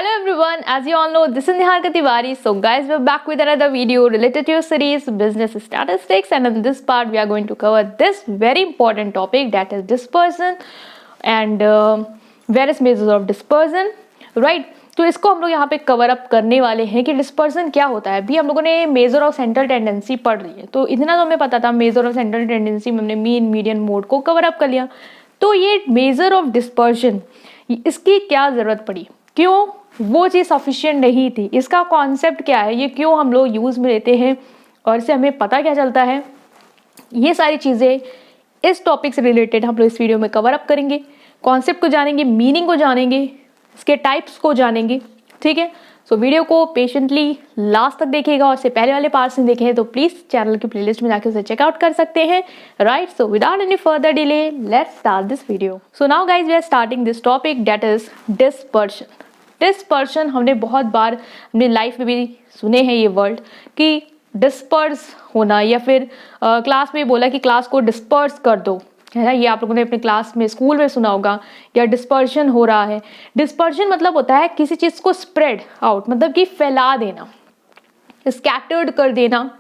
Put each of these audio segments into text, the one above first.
Hello everyone, as you all know, this is Niharika Tiwari. So guys, we're back with another video related to your series Business Statistics, and in this part we are going to cover this very important topic, that is dispersion and various measures of dispersion, right? तो इसको हम लोग यहाँ पे cover up करने वाले हैं कि डिस्पर्सन क्या होता है। अभी हम लोगों ने मेजर ऑफ सेंट्रल टेंडेंसी पढ़ रही है, तो इतना तो हमें पता था। मेजर ऑफ सेंट्रल टेंडेंसी में हमने मीन, मीडियन, मोड को कवर अप कर लिया। तो ये मेजर ऑफ डिस्पर्शन, इसकी क्या ज़रूरत पड़ी, क्यों वो चीज़ सफिशिएंट नहीं थी, इसका कॉन्सेप्ट क्या है, ये क्यों हम लोग यूज़ में लेते हैं और इससे हमें पता क्या चलता है, ये सारी चीज़ें इस टॉपिक से रिलेटेड हम लोग इस वीडियो में कवर अप करेंगे। कॉन्सेप्ट को जानेंगे, मीनिंग को जानेंगे, इसके टाइप्स को जानेंगे, ठीक है। सो वीडियो को पेशेंटली लास्ट तक देखिएगा, और इससे पहले वाले पार्ट्स नहीं देखे हैं तो प्लीज़ चैनल की प्लेलिस्ट में जाकर उसे चेकआउट कर सकते हैं, right. So without any further delay let's start this video. So now guys we are starting this topic, that is dispersion. Dispersion हमने बहुत बार अपनी लाइफ में भी सुने हैं ये वर्ड कि डिस्पर्स होना, या फिर क्लास में बोला कि क्लास को डिस्पर्स कर दो, है ना। ये आप लोगों ने अपने क्लास में, स्कूल में सुना होगा, या डिस्पर्शन हो रहा है। डिस्पर्शन मतलब होता है किसी चीज़ को स्प्रेड आउट, मतलब कि फैला देना, स्कैटर्ड कर देना,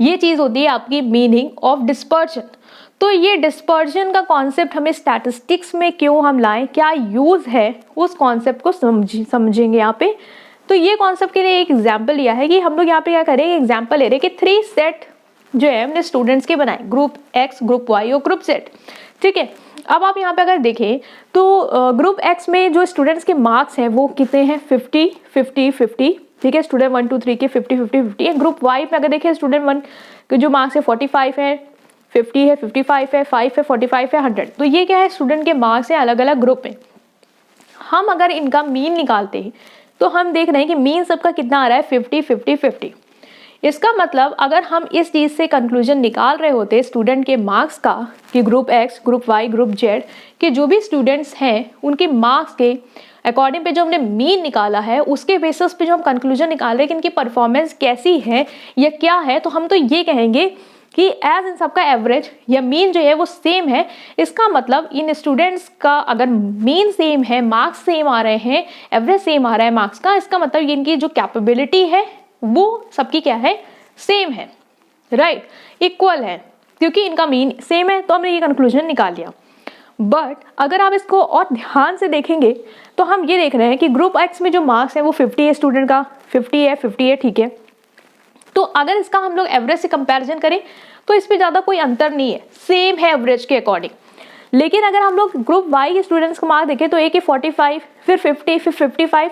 ये चीज़ होती है आपकी मीनिंग ऑफ डिस्पर्शन। तो ये डिस्पर्शन का कॉन्सेप्ट हमें स्टैटिस्टिक्स में क्यों हम लाएं, क्या यूज़ है, उस कॉन्सेप्ट को समझेंगे यहाँ पे। तो ये कॉन्सेप्ट के लिए एक एग्जाम्पल लिया है कि हम लोग यहाँ पे क्या करेंगे, एग्जाम्पल ले रहे हैं कि 3 सेट जो है हमने स्टूडेंट्स के बनाए, ग्रुप एक्स, ग्रुप वाई और ग्रुप जेड, ठीक है। अब आप यहाँ पे अगर देखें तो ग्रुप एक्स में जो स्टूडेंट्स के मार्क्स हैं वो कितने हैं, 50 50 50, ठीक है। स्टूडेंट 1 2 3 के 50 50 50 है। ग्रुप वाई में अगर देखें स्टूडेंट 1 के जो मार्क्स है 45 है, 50 है, 55 है, 5 है, 45 है, 100। तो ये क्या है, स्टूडेंट के मार्क्स हैं अलग अलग ग्रुप में। हम अगर इनका मीन निकालते हैं तो हम देख रहे हैं कि मीन सबका कितना आ रहा है, 50 50 50। इसका मतलब अगर हम इस चीज़ से कंक्लूजन निकाल रहे होते स्टूडेंट के मार्क्स का कि group X, group Y, group Z के जो भी स्टूडेंट्स हैं उनके मार्क्स के अकॉर्डिंग पे जो हमने मीन निकाला है, उसके बेसिस पे जो हम कंक्लूजन निकाल रहे हैं कि इनकी परफॉर्मेंस कैसी है या क्या है, तो हम तो ये कहेंगे कि एज इन सबका एवरेज या मीन जो है वो सेम है। इसका मतलब इन स्टूडेंट्स का अगर मीन सेम है, मार्क्स सेम आ रहे हैं, एवरेज सेम आ रहा है मार्क्स का, इसका मतलब इनकी जो कैपेबिलिटी है वो सबकी क्या है, सेम है, राइट, इक्वल है, क्योंकि इनका मीन सेम है। तो हमने ये कंक्लूजन निकाल लिया। बट अगर आप इसको और ध्यान से देखेंगे तो हम ये देख रहे हैं कि ग्रुप एक्स में जो मार्क्स है वो 50 है, स्टूडेंट का 50 है, ठीक है। तो अगर इसका हम लोग एवरेज से कंपैरिजन करें तो इस पर ज़्यादा कोई अंतर नहीं है, सेम है एवरेज के अकॉर्डिंग। लेकिन अगर हम लोग ग्रुप वाई के स्टूडेंट्स का मार्क्स देखें तो एक है 45, फिर 50, फिर 55,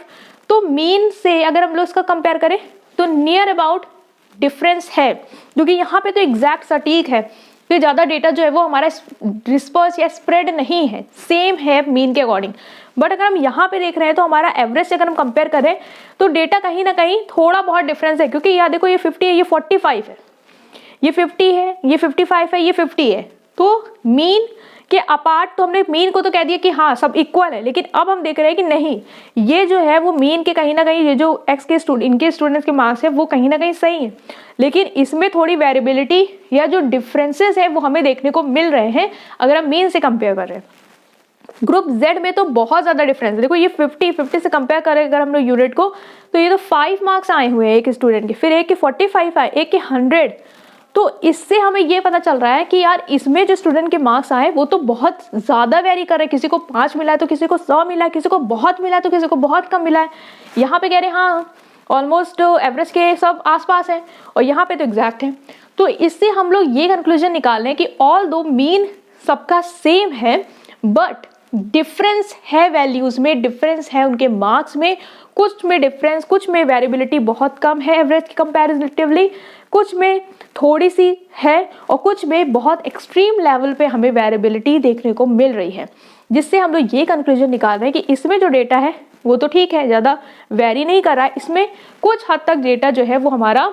तो मीन से अगर हम लोग इसका कंपेयर करें तो नियर अबाउट डिफरेंस है, क्योंकि यहाँ पे तो एग्जैक्ट सटीक है कि ज़्यादा डेटा जो है वो हमारा डिस्पर्स या स्प्रेड नहीं है, सेम है मीन के अकॉर्डिंग। बट अगर हम यहाँ पे देख रहे हैं तो हमारा एवरेज से अगर हम कंपेयर करें तो डेटा कहीं ना कहीं थोड़ा बहुत डिफरेंस है, क्योंकि यहाँ देखो ये 50 है, ये 45 है, ये 50 है, ये 55 है, ये 50 है। तो मीन के अपार्ट तो हमने मीन को तो कह दिया कि हाँ सब इक्वल है, लेकिन अब हम देख रहे हैं कि नहीं, ये जो है वो मीन के कहीं ना कहीं, ये जो एक्स के इनके स्टूडेंट्स के मार्क्स है वो कहीं ना कहीं सही है, लेकिन इसमें थोड़ी वेरिएबिलिटी या जो डिफरेंसेस है वो हमें देखने को मिल रहे हैं अगर हम मीन से कंपेयर कर रहे हैं। ग्रुप जेड में तो बहुत ज़्यादा डिफरेंस है। देखो ये 50 से कंपेयर करें अगर हम लोग यूनिट को, तो ये तो 5 मार्क्स आए हुए हैं एक स्टूडेंट के, फिर एक के 45 आए, एक के 100। तो इससे हमें ये पता चल रहा है कि यार इसमें जो स्टूडेंट के मार्क्स आए वो तो बहुत ज़्यादा वेरी कर रहे हैं, किसी को 5 मिला है तो किसी को 100 मिला है, किसी को बहुत मिला है तो किसी को बहुत कम मिला है। यहाँ पे कह रहे हैं हाँ ऑलमोस्ट एवरेज के सब आसपास है, और यहाँ पे तो एग्जैक्ट है। तो इससे हम लोग ये कंक्लूजन निकाल रहे हैं कि ऑल दो मीन सबका सेम है, बट डिफरेंस है वैल्यूज़ में, डिफरेंस है उनके मार्क्स में, कुछ में डिफरेंस, कुछ में वेरिएबिलिटी बहुत कम है एवरेज की कंपैरेटिवली, कुछ में थोड़ी सी है, और कुछ में बहुत एक्सट्रीम लेवल पे हमें वेरिएबिलिटी देखने को मिल रही है, जिससे हम लोग ये कंक्लूजन निकाल रहे हैं कि इसमें जो डेटा है वो तो ठीक है, ज़्यादा वेरी नहीं कर रहा है, इसमें कुछ हद तक डेटा जो है वो हमारा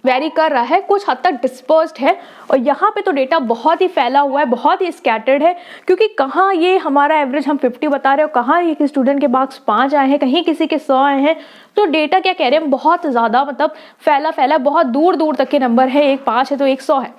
वेरी कर रहा है, कुछ हद तक डिस्पर्स्ड है, और यहाँ पे तो डेटा बहुत ही फैला हुआ है, बहुत ही स्कैटर्ड है, क्योंकि कहाँ ये हमारा एवरेज हम 50 बता रहे हो, कहाँ ये कि स्टूडेंट के मार्क्स 5 आए हैं, कहीं किसी के 100 आए हैं। तो डेटा क्या कह रहे हैं, बहुत ज़्यादा मतलब फैला बहुत दूर दूर तक के नंबर है, एक 5 है तो एक 100 है।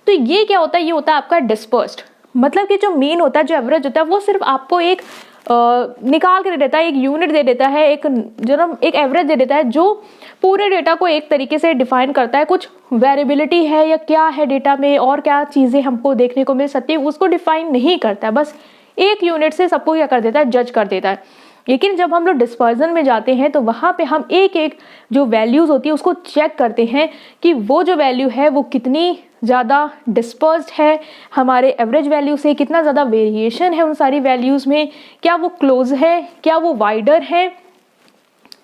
तो ये क्या होता है, ये होता है आपका डिस्पर्स्ड। मतलब कि जो मीन होता है, जो एवरेज होता है, वो सिर्फ आपको एक निकाल के दे देता है, एक यूनिट दे देता है, एक एवरेज दे देता है जो पूरे डेटा को एक तरीके से डिफाइन करता है। कुछ वेरिएबिलिटी है या क्या है डेटा में और क्या चीज़ें हमको देखने को मिल सकती है उसको डिफाइन नहीं करता है, बस एक यूनिट से सबको क्या कर देता है, जज कर देता है। लेकिन जब हम लोग डिस्पर्जन में जाते हैं तो वहाँ पे हम एक एक जो वैल्यूज़ होती है उसको चेक करते हैं कि वो जो वैल्यू है वो कितनी ज़्यादा डिस्पर्स्ड है हमारे एवरेज वैल्यू से, कितना ज़्यादा वेरिएशन है उन सारी वैल्यूज़ में, क्या वो क्लोज है, क्या वो वाइडर है।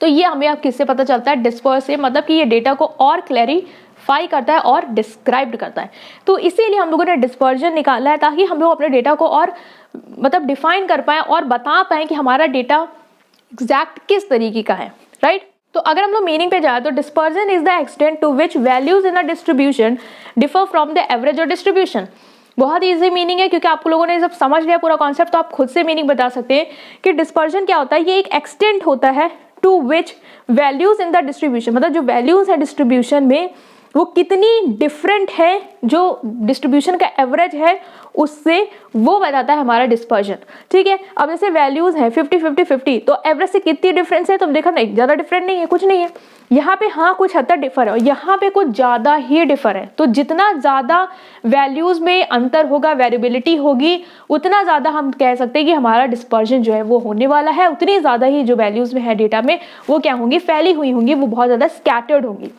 तो ये हमें अब किससे पता चलता है, डिस्पर्स से, मतलब कि ये डेटा को और क्लैरिफाई करता है और डिस्क्राइब करता है। तो इसीलिए हम लोगों ने डिस्पर्जन निकाला है ताकि हम लोग अपने डेटा को और मतलब डिफाइन कर पाएँ और बता पाएँ कि हमारा डेटा एग्जैक्ट किस तरीके का है, राइट। तो अगर हम लोग मीनिंग पे जाए तो dispersion is the extent to which values in a distribution differ from the average और डिस्ट्रीब्यूशन। बहुत ईजी मीनिंग है क्योंकि आप लोगों ने जब समझ लिया पूरा कॉन्सेप्ट तो आप खुद से मीनिंग बता सकते हैं कि डिस्पर्जन क्या होता है। ये एक एक्सटेंट होता है to which values in the distribution, मतलब जो वैल्यूज है डिस्ट्रीब्यूशन में वो कितनी डिफरेंट है, जो डिस्ट्रीब्यूशन का एवरेज है उससे, वो बताता है हमारा डिस्पर्जन। ठीक है, अब जैसे वैल्यूज है 50-50-50 तो एवरेज से कितनी डिफरेंस है, तो देखा नहीं ज़्यादा डिफरेंट नहीं है, कुछ नहीं है। यहाँ पे हाँ कुछ हद तक डिफर है, यहाँ पे कुछ ज़्यादा ही डिफर है। तो जितना ज़्यादा वैल्यूज में अंतर होगा, वेरिएबिलिटी होगी, उतना ज़्यादा हम कह सकते हैं कि हमारा डिस्पर्जन जो है वो होने वाला है। उतनी ज़्यादा ही जो वैल्यूज में है डेटा में वो क्या होंगी, फैली हुई होंगी, वो बहुत ज़्यादा स्कैटर्ड होंगी,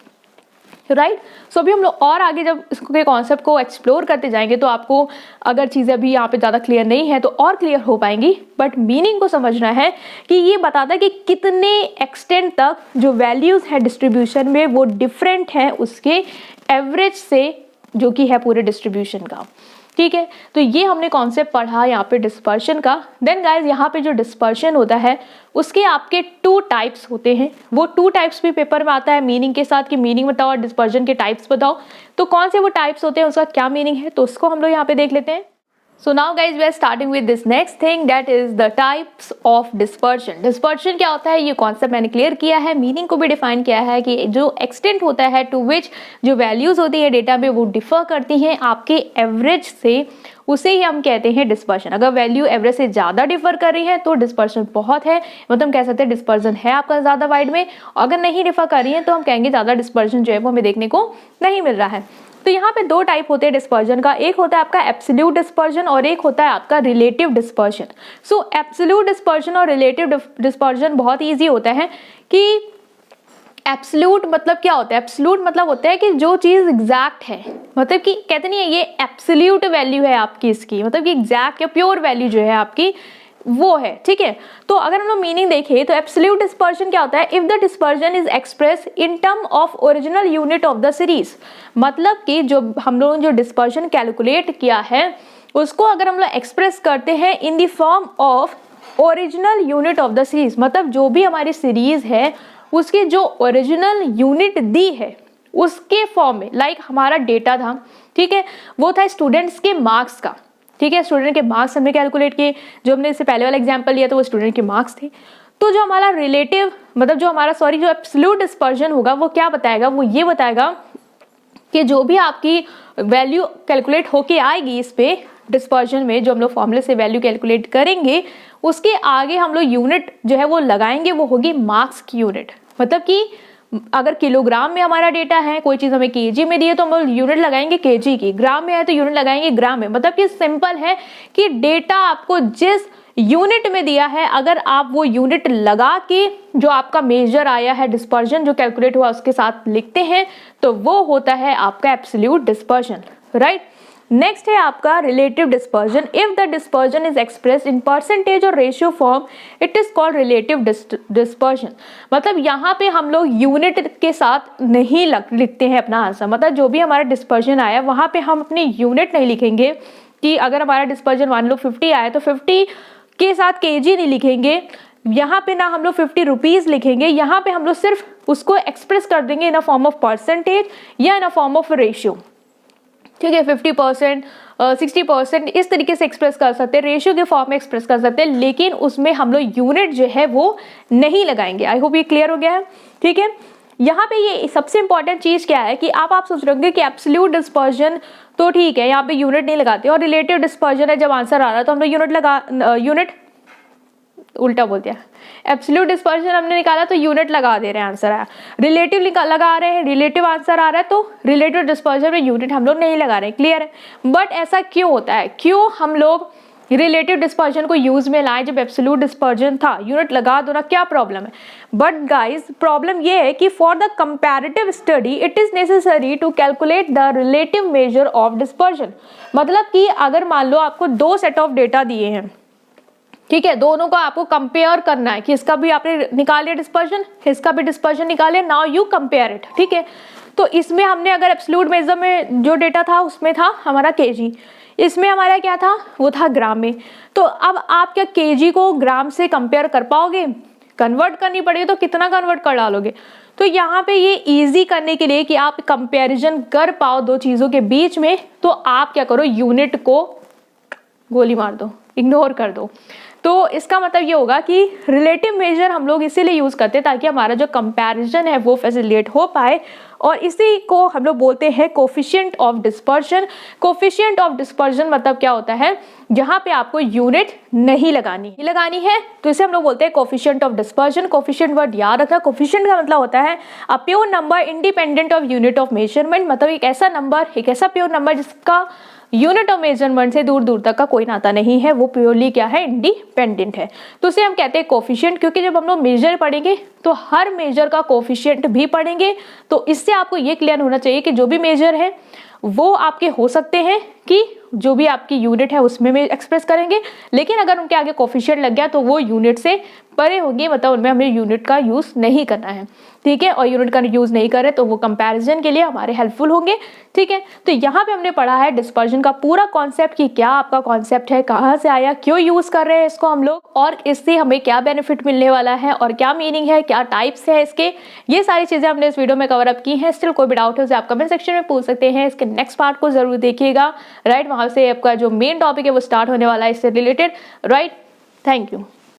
राइट। सो अभी हम लोग और आगे जब इसके कॉन्सेप्ट को एक्सप्लोर करते जाएंगे तो आपको अगर चीज़ें अभी यहाँ पे ज़्यादा क्लियर नहीं है तो और क्लियर हो पाएंगी, बट मीनिंग को समझना है कि ये बताता है कि कितने एक्सटेंट तक जो वैल्यूज़ है डिस्ट्रीब्यूशन में वो डिफरेंट है उसके एवरेज से जो कि है पूरे डिस्ट्रीब्यूशन का। ठीक है, तो ये हमने कॉन्सेप्ट पढ़ा यहाँ पे डिस्पर्शन का। देन गाइज यहाँ पे जो डिस्पर्शन होता है उसके आपके 2 टाइप्स होते हैं। वो 2 टाइप्स भी पेपर में आता है मीनिंग के साथ कि मीनिंग बताओ और डिस्पर्शन के टाइप्स बताओ। तो कौन से वो टाइप्स होते हैं, उसका क्या मीनिंग है, तो उसको हम लोग यहाँ पे देख लेते हैं। So now guys we are starting with this next thing, that is the types of dispersion. Dispersion क्या होता है, ये कॉन्सेप्ट मैंने क्लियर किया है, मीनिंग को भी डिफाइन किया है कि जो एक्सटेंट होता है टू विच जो वैल्यूज होती है डेटा में वो डिफर करती हैं आपके एवरेज से, उसे ही हम कहते हैं डिस्पर्शन। अगर वैल्यू एवरेज से ज़्यादा डिफर कर रही है तो डिस्पर्शन बहुत है, मतलब हम कह सकते हैं डिस्पर्शन है आपका ज़्यादा वाइड में। अगर नहीं डिफर कर रही है तो हम कहेंगे ज़्यादा डिस्पर्शन जो है वो हमें देखने को नहीं मिल रहा है। तो यहाँ पे 2 टाइप होते हैं डिस्पर्जन का, एक होता है आपका एब्सोल्यूट डिस्पर्जन और एक होता है आपका रिलेटिव डिस्पर्जन। सो एब्सोल्यूट डिस्पर्जन और रिलेटिव डिस्पर्जन बहुत ईजी होता है कि एब्सोल्यूट मतलब क्या होता है, एब्सोल्यूट मतलब होता है कि जो चीज़ एग्जैक्ट है, मतलब कि कहते नहीं है ये एब्सोल्यूट वैल्यू है आपकी इसकी, मतलब कि एग्जैक्ट या प्योर वैल्यू जो है आपकी वो है। ठीक है, तो अगर हम लोग मीनिंग देखें तो एब्सोल्यूट डिस्पर्जन क्या होता है, if the dispersion is express in term of original unit of the series, मतलब कि जो हम लोगों ने जो डिस्पर्जन कैलकुलेट किया है उसको अगर हम लोग एक्सप्रेस करते हैं in the form of original unit of the series, मतलब जो भी हमारी सीरीज है उसकी जो ओरिजिनल यूनिट दी है उसके फॉर्म में, लाइक हमारा डेटा था, ठीक है, वो था स्टूडेंट्स के मार्क्स का। ठीक है, स्टूडेंट के मार्क्स हमने कैलकुलेट किए, जो हमने इससे पहले वाला एग्जांपल लिया तो वो स्टूडेंट के मार्क्स थे। तो जो हमारा रिलेटिव मतलब जो हमारा जो एब्सोल्यूट डिस्पर्जन होगा वो क्या बताएगा, वो ये बताएगा कि जो भी आपकी वैल्यू कैलकुलेट होके आएगी इस पे डिस्पर्जन में, जो हम लोग फॉर्मूले से वैल्यू कैलकुलेट करेंगे उसके आगे हम लोग यूनिट जो है वो लगाएंगे, वो होगी मार्क्स की यूनिट। मतलब कि अगर किलोग्राम में हमारा डेटा है, कोई चीज़ हमें केजी में दी है तो हम यूनिट लगाएंगे केजी की, ग्राम में है तो यूनिट लगाएंगे ग्राम में। मतलब कि सिंपल है कि डेटा आपको जिस यूनिट में दिया है अगर आप वो यूनिट लगा के जो आपका मेजर आया है डिस्पर्जन जो कैलकुलेट हुआ उसके साथ लिखते हैं तो वो होता है आपका एब्सोल्यूट डिस्पर्जन, राइट। नेक्स्ट है आपका relative dispersion. If the dispersion is expressed in percentage और ratio form it is called relative dispersion. मतलब यहाँ पे हम लोग यूनिट के साथ नहीं लिखते हैं अपना आंसर, मतलब जो भी हमारा डिस्पर्जन आया वहाँ पे हम अपनी यूनिट नहीं लिखेंगे कि अगर हमारा डिस्पर्जन मान लो 50 आया तो 50 के साथ केजी नहीं लिखेंगे, यहाँ पे ना हम लोग 50 रुपीज़ लिखेंगे, यहाँ पे हम लोग सिर्फ उसको एक्सप्रेस कर देंगे इन अ फॉर्म ऑफ परसेंटेज या इन अ फॉर्म ऑफ रेशियो। ठीक है, 50%, 60% इस तरीके से एक्सप्रेस कर सकते हैं, रेशियो के फॉर्म में एक्सप्रेस कर सकते हैं, लेकिन उसमें हम लोग यूनिट जो है वो नहीं लगाएंगे। आई होप ये क्लियर हो गया है। ठीक है, यहाँ पे ये सबसे इंपॉर्टेंट चीज़ क्या है कि आप सोच रहे होंगे कि एब्सोल्यूट डिस्पर्जन तो ठीक है, यहाँ पे यूनिट नहीं लगाते, और रिलेटिव डिस्पर्जन है जब आंसर आ रहा है तो हम लोग यूनिट उल्टा बोल दिया, एब्सोल्यूट डिस्पर्जन हमने निकाला तो यूनिट लगा दे रहे हैं, आंसर आया। रिलेटिव लगा रहे हैं, रिलेटिव आंसर आ रहा है, तो रिलेटिव डिस्पर्जन में यूनिट हम लोग नहीं लगा रहे हैं, क्लियर है। बट ऐसा क्यों होता है, क्यों हम लोग रिलेटिव डिस्पर्जन को यूज में लाए जब एब्सोल्यूट डिस्पर्जन था, यूनिट लगा दो ना, क्या प्रॉब्लम है। बट गाइज प्रॉब्लम ये है कि for the comparative study it is necessary to calculate the relative measure of dispersion. मतलब कि अगर मान लो आपको 2 सेट ऑफ डेटा दिए हैं, ठीक है, दोनों को आपको कंपेयर करना है कि इसका भी आपने निकाल लिया डिस्पर्जन, इसका भी डिस्पर्जन निकाले, नाउ यू कंपेयर इट, ठीक है। तो इसमें हमने अगर एब्सोल्यूट मेजर में जो डेटा था उसमें था हमारा केजी, इसमें हमारा क्या था, वो था ग्राम में। तो अब आप क्या केजी को ग्राम से कंपेयर कर पाओगे, कन्वर्ट करनी पड़ेगी, तो कितना कन्वर्ट कर डालोगे। तो यहाँ पे ये इजी करने के लिए कि आप कंपैरिजन कर पाओ दो चीज़ों के बीच में, तो आप क्या करो, यूनिट को गोली मार दो, इग्नोर कर दो। तो इसका मतलब ये होगा कि रिलेटिव मेजर हम लोग इसीलिए यूज़ करते हैं ताकि हमारा जो कंपैरिजन है वो फैसिलिटेट हो पाए, और इसी को हम लोग बोलते हैं coefficient of dispersion. Coefficient of dispersion मतलब क्या होता है, जहाँ पे आपको यूनिट नहीं लगानी है, तो इसे हम लोग बोलते हैं coefficient of dispersion. Coefficient word याद रखना, कोफिशिएंट का मतलब होता है a pure number independent of unit of measurement, मतलब एक ऐसा नंबर, एक ऐसा प्योर नंबर जिसका यूनिट ऑफ मेजरमेंट से दूर दूर तक का कोई नाता नहीं है, वो प्योरली क्या है, इंडिपेंडेंट है। तो उसे हम कहते हैं कोफिशिएंट, क्योंकि जब हम लोग मेजर पढ़ेंगे तो हर मेजर का कोफिशिएंट भी पढ़ेंगे। तो इससे आपको ये क्लियर होना चाहिए कि जो भी मेजर है वो आपके हो सकते हैं कि जो भी आपकी यूनिट है उसमें में एक्सप्रेस करेंगे, लेकिन अगर उनके आगे कोफिशिएंट लग गया तो वो यूनिट से परे होंगे, मतलब उनमें हमें यूनिट का यूज नहीं करना है, ठीक है। और यूनिट का यूज नहीं करें तो वो कंपैरिजन के लिए हमारे हेल्पफुल होंगे, ठीक है। तो यहाँ पे हमने पढ़ा है डिस्पर्जन का पूरा कॉन्सेप्ट, कि क्या आपका कॉन्सेप्ट है, कहाँ से आया, क्यों यूज कर रहे हैं इसको हम लोग, और इससे हमें क्या बेनिफिट मिलने वाला है, और क्या मीनिंग है, क्या टाइप्स है इसके, ये सारी चीजें हमने इस वीडियो में कवर अप की हैं। स्टिल कोई भी डाउट है उसे आप कमेंट सेक्शन में पूछ सकते हैं। इसके नेक्स्ट पार्ट को जरूर देखिएगा, राइट, वहां से आपका जो मेन टॉपिक है वो स्टार्ट होने वाला है इससे रिलेटेड, राइट। Thank you.